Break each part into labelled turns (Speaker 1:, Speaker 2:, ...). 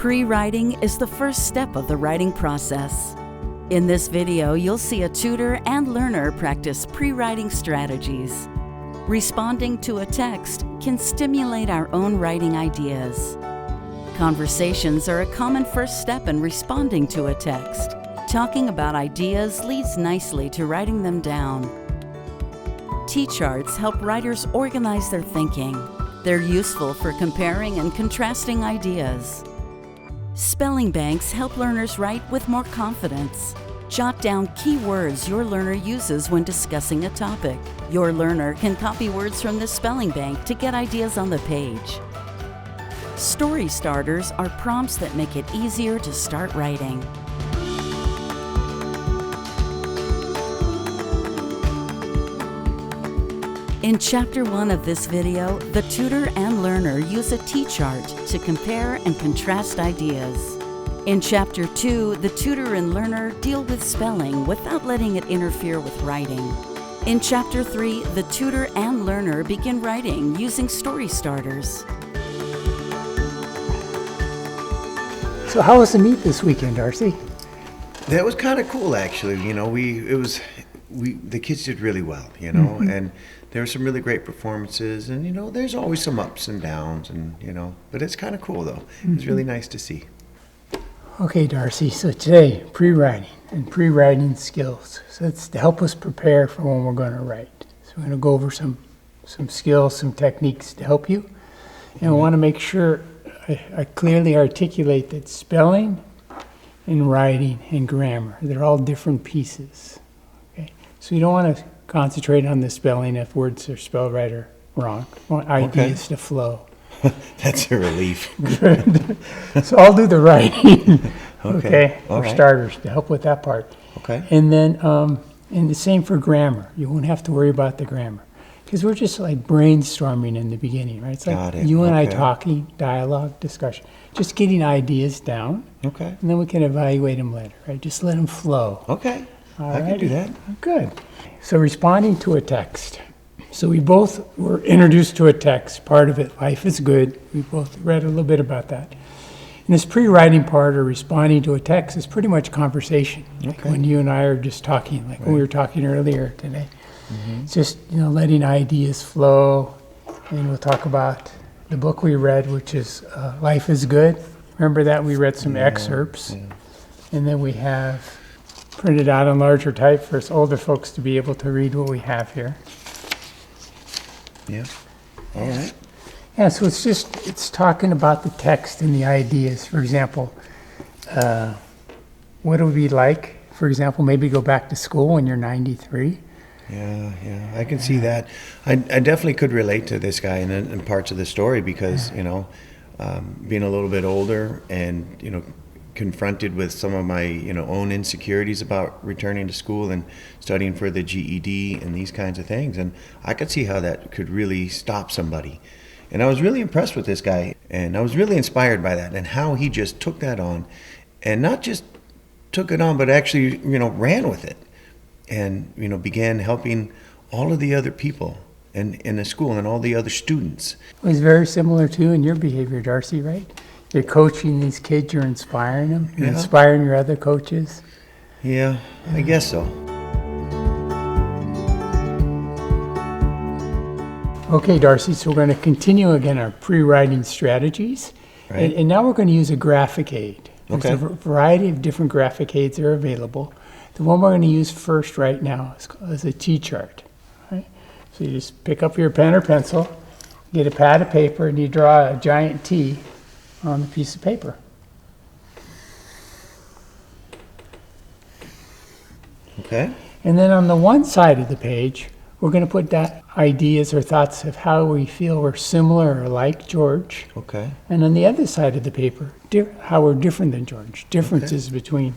Speaker 1: Pre-writing is the first step of the writing process. In this video, you'll see a tutor and learner practice pre-writing strategies. Responding to a text can stimulate our own writing ideas. Conversations are a common first step in responding to a text. Talking about ideas leads nicely to writing them down. T-charts help writers organize their thinking. They're useful for comparing and contrasting ideas. Spelling banks help learners write with more confidence. Jot down key words your learner uses when discussing a topic. Your learner can copy words from the spelling bank to get ideas on the page. Story starters are prompts that make it easier to start writing. In Chapter 1 of this video, the tutor and learner use a T-chart to compare and contrast ideas. In Chapter 2, the tutor and learner deal with spelling without letting it interfere with writing. In Chapter 3, the tutor and learner begin writing using story starters.
Speaker 2: So how was the meet this weekend, Darcy?
Speaker 3: That was kind of cool, actually. You know, the kids did really well, you know, and there were some really great performances, and, you know, there's always some ups and downs, and, you know, but it's kind of cool, though. It was really nice to see.
Speaker 2: Okay, Darcy, so today, pre-writing and pre-writing skills. So it's to help us prepare for when we're going to write. So we're going to go over some skills, some techniques to help you. And I want to make sure I clearly articulate that spelling and writing and grammar, they're all different pieces. Okay? So you don't want to concentrate on the spelling if words are spelled right or wrong. You want ideas to flow.
Speaker 3: That's a relief.
Speaker 2: Good. So I'll do the writing, okay,
Speaker 3: All
Speaker 2: for
Speaker 3: right.
Speaker 2: starters, to help with that part.
Speaker 3: Okay.
Speaker 2: And then, and the same for grammar. You won't have to worry about the grammar. Because we're just like brainstorming in the beginning, right? It's like
Speaker 3: Got it.
Speaker 2: you and I
Speaker 3: Okay.
Speaker 2: talking, dialogue, discussion. Just getting ideas down,
Speaker 3: Okay.
Speaker 2: and then we can evaluate them later, right? Just let them flow.
Speaker 3: Okay.
Speaker 2: All
Speaker 3: I can
Speaker 2: right.
Speaker 3: do that.
Speaker 2: Good. So responding to a text. So we both were introduced to a text, part of it, life is good. We both read a little bit about that. And this pre-writing part or responding to a text is pretty much conversation. Like
Speaker 3: Okay.
Speaker 2: when you and I are just talking, like when we were talking earlier today. It's just, you know, letting ideas flow. And we'll talk about the book we read, which is Life is Good. Remember that? We read some excerpts.
Speaker 3: Yeah.
Speaker 2: And then we have printed out in larger type for us older folks to be able to read what we have here.
Speaker 3: Yeah. All right.
Speaker 2: Yeah, so it's talking about the text and the ideas. For example, what it would be like, for example, maybe go back to school when you're 93.
Speaker 3: Yeah, I can see that. I definitely could relate to this guy in parts of the story because, you know, being a little bit older and, you know, confronted with some of my, you know, own insecurities about returning to school and studying for the GED and these kinds of things. And I could see how that could really stop somebody. And I was really impressed with this guy, and I was really inspired by that and how he just took that on, and not just took it on, but actually, you know, ran with it. And, you know, began helping all of the other people in the school and all the other students.
Speaker 2: It was very similar to in your behavior, Darcy, right? You're coaching these kids, you're inspiring them, you're
Speaker 3: Yeah.
Speaker 2: inspiring your other coaches.
Speaker 3: Yeah, I guess so.
Speaker 2: Okay, Darcy, so we're going to continue again our pre-writing strategies.
Speaker 3: Right.
Speaker 2: And now we're going to use a graphic aid. There's
Speaker 3: Okay.
Speaker 2: a variety of different graphic aids that are available. The one we're going to use first right now is a T-chart. Right? So you just pick up your pen or pencil, get a pad of paper, and you draw a giant T on the piece of paper.
Speaker 3: Okay.
Speaker 2: And then on the one side of the page, we're going to put that ideas or thoughts of how we feel we're similar or like George.
Speaker 3: Okay.
Speaker 2: And on the other side of the paper, how we're different than George. Differences between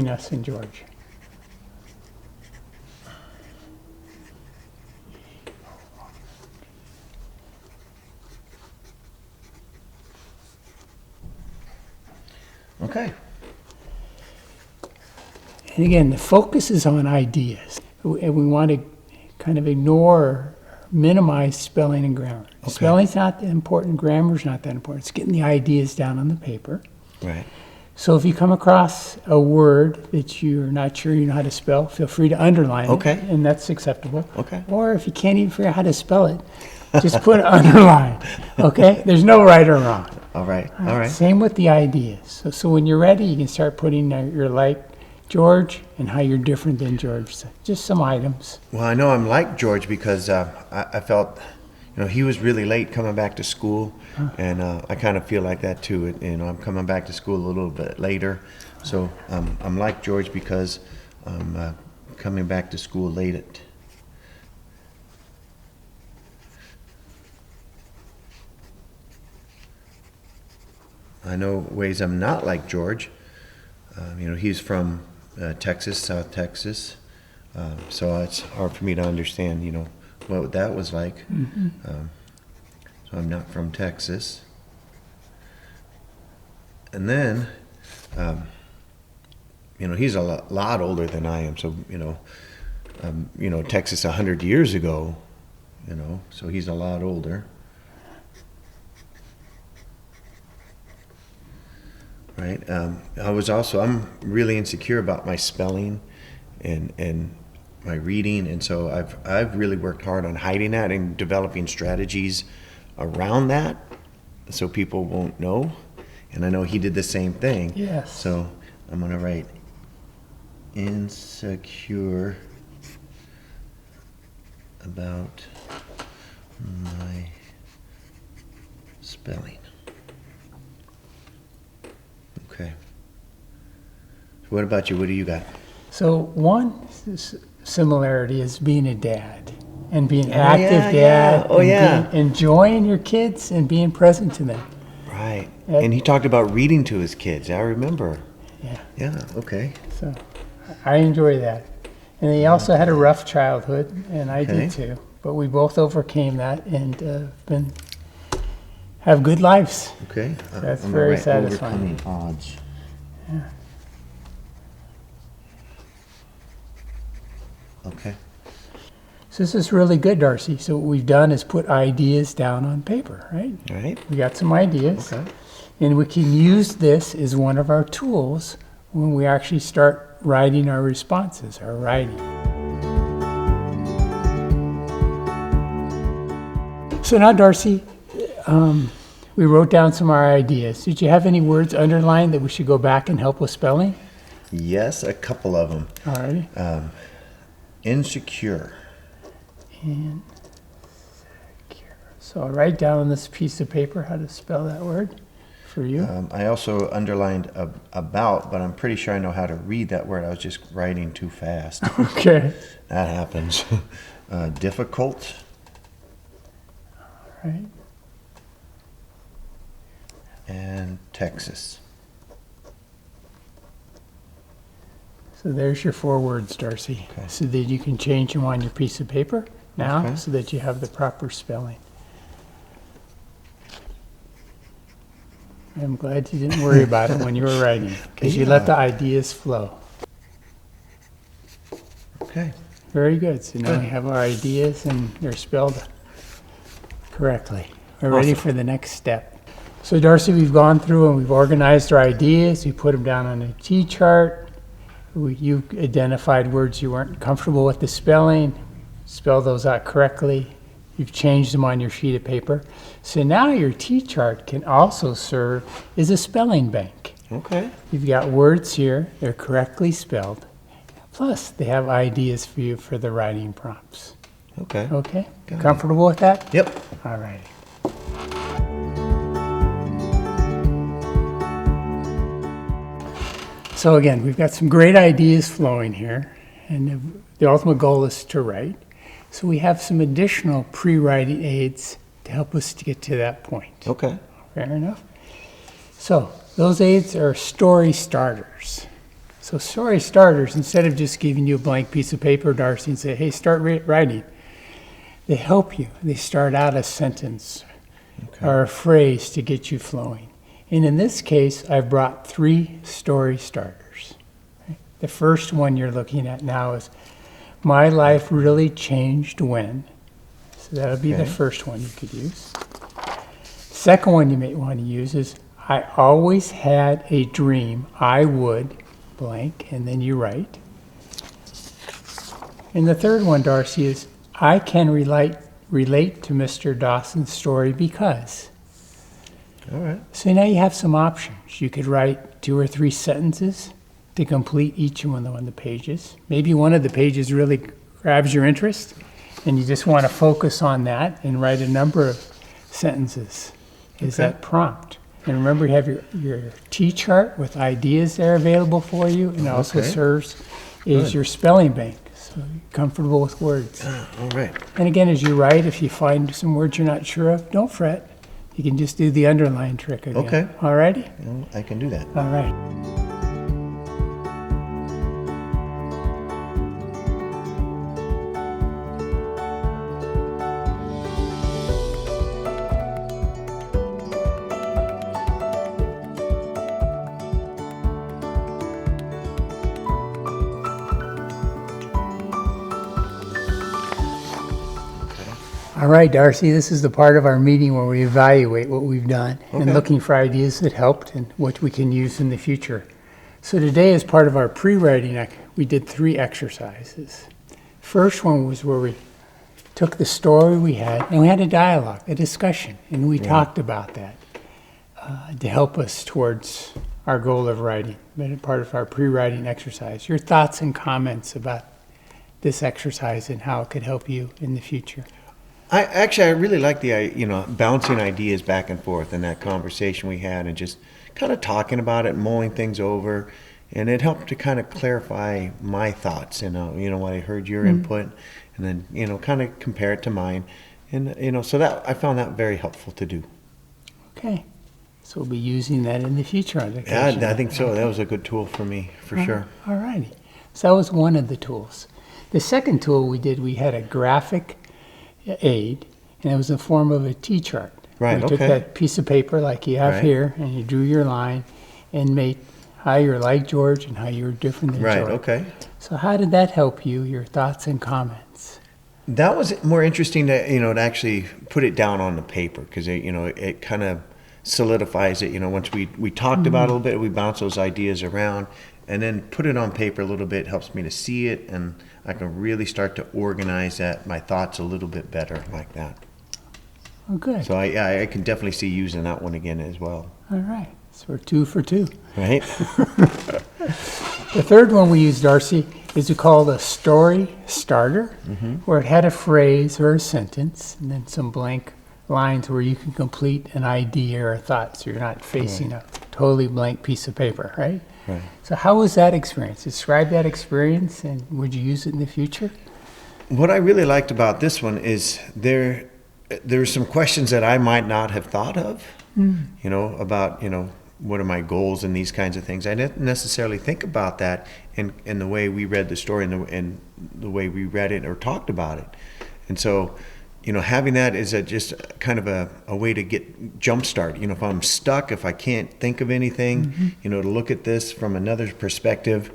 Speaker 2: us and George.
Speaker 3: Okay.
Speaker 2: And again, the focus is on ideas. And we want to kind of ignore minimize spelling and grammar.
Speaker 3: Okay.
Speaker 2: Spelling's not that important, grammar's not that important. It's getting the ideas down on the paper.
Speaker 3: Right.
Speaker 2: So if you come across a word that you're not sure you know how to spell, feel free to underline
Speaker 3: Okay.
Speaker 2: it, and that's acceptable.
Speaker 3: Okay.
Speaker 2: Or if you can't even figure out how to spell it, just put underline, okay? There's no right or wrong.
Speaker 3: All right. All right.
Speaker 2: Same with the ideas. So when you're ready, you can start putting your like George and how you're different than George. So just some items.
Speaker 3: Well, I know I'm like George because I felt, he was really late coming back to school, and I kind of feel like that too. I'm coming back to school a little bit later, so I'm like George because I'm coming back to school late. I know ways I'm not like George. He's from Texas, South Texas, so it's hard for me to understand, what that was like. So I'm not from Texas. And then, he's a lot older than I am. So, Texas 100 years ago, so he's a lot older. Right. I'm really insecure about my spelling and my reading, and so I've really worked hard on hiding that and developing strategies around that so people won't know. And I know he did the same thing.
Speaker 2: Yes.
Speaker 3: So I'm going to write insecure about my spelling. Okay. So what about you? What do you got?
Speaker 2: So one similarity is being a dad and being active dad.
Speaker 3: Oh, yeah.
Speaker 2: Enjoying your kids and being present to them.
Speaker 3: Right. And he talked about reading to his kids. I remember.
Speaker 2: Yeah.
Speaker 3: Yeah. Okay.
Speaker 2: So I enjoy that. And he also had a rough childhood, and I
Speaker 3: Okay.
Speaker 2: did too. But we both overcame that and have good lives.
Speaker 3: Okay.
Speaker 2: That's
Speaker 3: I'm gonna
Speaker 2: very
Speaker 3: write
Speaker 2: satisfying.
Speaker 3: Overcoming odds.
Speaker 2: Yeah.
Speaker 3: Okay.
Speaker 2: So this is really good, Darcy. So what we've done is put ideas down on paper, right?
Speaker 3: All right.
Speaker 2: We got some ideas.
Speaker 3: Okay.
Speaker 2: And we can use this as one of our tools when we actually start writing our responses, our writing. So now, Darcy, we wrote down some of our ideas. Did you have any words underlined that we should go back and help with spelling?
Speaker 3: Yes, a couple of them.
Speaker 2: All righty.
Speaker 3: Insecure.
Speaker 2: Insecure. So I'll write down on this piece of paper how to spell that word for you.
Speaker 3: I also underlined about, but I'm pretty sure I know how to read that word. I was just writing too fast.
Speaker 2: Okay.
Speaker 3: That happens. Difficult.
Speaker 2: All right.
Speaker 3: And Texas.
Speaker 2: So there's your 4 words, Darcy.
Speaker 3: Okay.
Speaker 2: So that you can change them on your piece of paper now
Speaker 3: Okay.
Speaker 2: so that you have the proper spelling. I'm glad you didn't worry about it when you were writing because you let the ideas flow.
Speaker 3: Okay.
Speaker 2: Very good. So now
Speaker 3: Good.
Speaker 2: we have our ideas and they're spelled correctly. We're ready
Speaker 3: Awesome.
Speaker 2: for the next step. So Darcy, we've gone through and we've organized our ideas. We put them down on a T-chart. You identified words you weren't comfortable with the spelling. Spell those out correctly. You've changed them on your sheet of paper. So now your T-chart can also serve as a spelling bank.
Speaker 3: Okay.
Speaker 2: You've got words here. They're correctly spelled. Plus, they have ideas for you for the writing prompts.
Speaker 3: Okay.
Speaker 2: Okay?
Speaker 3: Got it.
Speaker 2: Comfortable with that?
Speaker 3: Yep.
Speaker 2: All right. So again, we've got some great ideas flowing here, and the ultimate goal is to write. So we have some additional pre-writing aids to help us to get to that point.
Speaker 3: Okay.
Speaker 2: Fair enough. So those aids are story starters. So story starters, instead of just giving you a blank piece of paper, Darcy, and say, hey, start writing, they help you. They start out a sentence or a phrase to get you flowing. And in this case, I've brought 3 story starters. The first one you're looking at now is, my life really changed when. So that'll be the
Speaker 3: Okay.
Speaker 2: first one you could use. Second one you may want to use is, I always had a dream I would blank, and then you write. And the third one, Darcy, is, I can relate to Mr. Dawson's story because.
Speaker 3: All right.
Speaker 2: So now you have some options. You could write 2 or 3 sentences to complete each one of the pages. Maybe one of the pages really grabs your interest, and you just want to focus on that and write a number of sentences. Is
Speaker 3: Okay.
Speaker 2: that prompt? And remember, you have your T-chart with ideas there available for you, and it also
Speaker 3: Okay.
Speaker 2: serves
Speaker 3: Good.
Speaker 2: as your spelling bank, so you're comfortable with words.
Speaker 3: All right.
Speaker 2: And again, as you write, if you find some words you're not sure of, don't fret. You can just do the underline trick again.
Speaker 3: Okay.
Speaker 2: All righty?
Speaker 3: Well, I can do that.
Speaker 2: All right. All right, Darcy, this is the part of our meeting where we evaluate what we've done and
Speaker 3: Okay.
Speaker 2: looking for ideas that helped and what we can use in the future. So today, as part of our pre-writing, we did 3 exercises. First one was where we took the story we had and we had a dialogue, a discussion, and we talked about that to help us towards our goal of writing, been a part of our pre-writing exercise. Your thoughts and comments about this exercise and how it could help you in the future.
Speaker 3: I really like the bouncing ideas back and forth in that conversation we had, and just kind of talking about it, mulling things over, and it helped to kind of clarify my thoughts. When I heard your input, and then kind of compare it to mine, and so that I found that very helpful to do.
Speaker 2: Okay, so we'll be using that in the future on
Speaker 3: Yeah,
Speaker 2: occasion.
Speaker 3: I think so. That was a good tool for me, for sure.
Speaker 2: All righty. So that was one of the tools. The second tool we had a graphic aid, and it was in the form of a T-chart.
Speaker 3: Right,
Speaker 2: We took
Speaker 3: okay.
Speaker 2: that piece of paper like you have
Speaker 3: Right.
Speaker 2: here, and you drew your line and made how you're like George and how you're different than
Speaker 3: Right.
Speaker 2: George.
Speaker 3: Okay.
Speaker 2: So how did that help you, your thoughts and comments?
Speaker 3: That was more interesting to actually put it down on the paper, because it kind of solidifies it. Once we talked about it a little bit, we bounce those ideas around, and then put it on paper a little bit helps me to see it, and I can really start to organize my thoughts a little bit better like that.
Speaker 2: Oh, good.
Speaker 3: So I can definitely see using that one again as well.
Speaker 2: All right. So we're 2 for 2.
Speaker 3: Right?
Speaker 2: The third one we used, Darcy, is called a story starter, where it had a phrase or a sentence, and then some blank lines where you can complete an idea or a thought, so you're not facing a totally blank piece of paper, right?
Speaker 3: Right.
Speaker 2: So how was that experience? Describe that experience, and would you use it in the future?
Speaker 3: What I really liked about this one is there's some questions that I might not have thought of, about, what are my goals and these kinds of things. I didn't necessarily think about that in the way we read the story and the way we read it or talked about it. And so, having that is just kind of a way to get jump start. If I'm stuck, if I can't think of anything, to look at this from another perspective,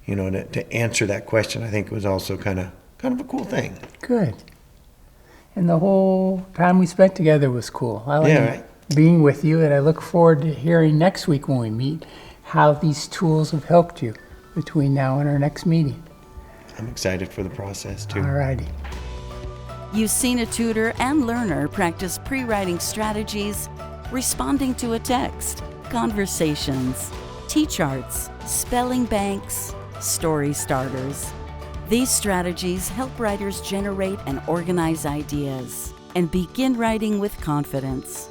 Speaker 3: to answer that question, I think was also kind of a cool thing.
Speaker 2: Good. And the whole time we spent together was cool. I like
Speaker 3: Yeah, right.
Speaker 2: being with you, and I look forward to hearing next week when we meet how these tools have helped you between now and our next meeting.
Speaker 3: I'm excited for the process too.
Speaker 2: All righty.
Speaker 1: You've seen a tutor and learner practice pre-writing strategies, responding to a text, conversations, T-charts, spelling banks, story starters. These strategies help writers generate and organize ideas and begin writing with confidence.